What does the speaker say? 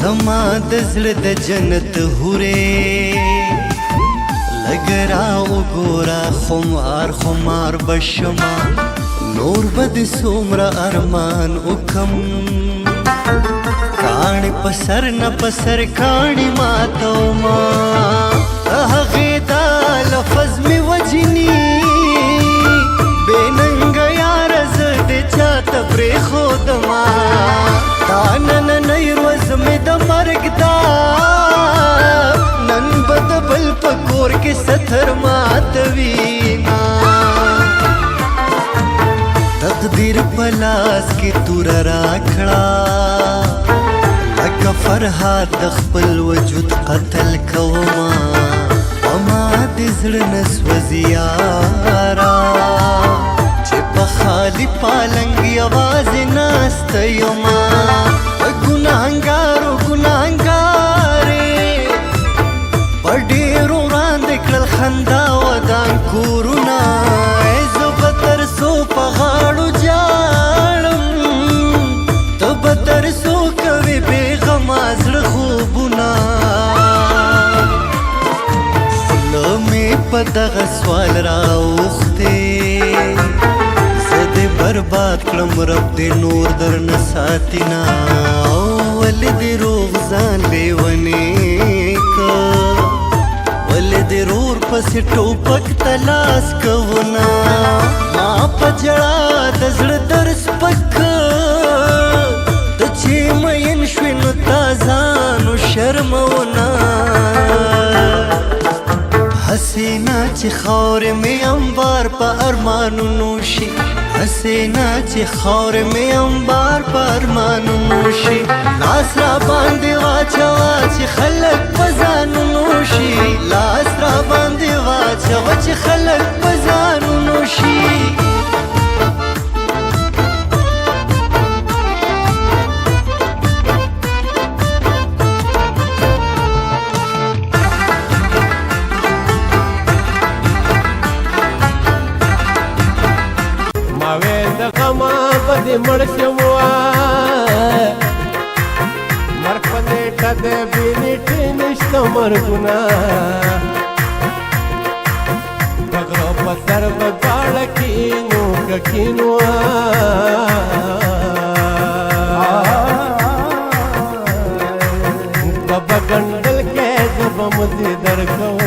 زما د زړه د جنت هورې لګرا وګورا خمار بشما نور بد سومره ارمان وکم کاڼې پسر نه پسر کاڼې ماتو ما هغې دا لفظ مې وجني بې ننګه یاره زه دې چاته پرېښودما دا نننۍ ورځ مې د مرګ دا نن به د بل په کور کې ستر ماتوینا تقدیر په لاس کې توره راکړه لکه فرهاد د خپل وجود قتل کوما وما د زړه نه سوځي یاره چې په خالي پالنګ یوازې ناسته یما ګناهګارو ګناهګارې په ډېرو وړاندې کړل خندا ودان کورونه زه به تر څو په غاړو جاړم ته به تر څو کوې بېغمه زړه خوبونه خوله مې په دغه سوال راوښتې زه دې برباد کړم رب دې نور درنه ساتینا ولې دې روغ ځان لیونې که ولې دې رور پسې ټوپک ته لاس کوونه ما په ژړا د زړه درس پک ته چې مین شوې نو تا ځانو شرمونه حسینا چې خاورې مې انبار په ارمانونو شي حسینا چې خاورې مې انبار په ارمانونو شي لاس را باندې واچوه چې خلک په ځانونو شي لاس را باندې واچوه چې خلک په ځانونو شي مړ شوه مرګ په نیټه د بېنیټې نشته مرګونه د غره په سر به غاړه کینو که کینو په به ګنډل کې زه به مزې درکوم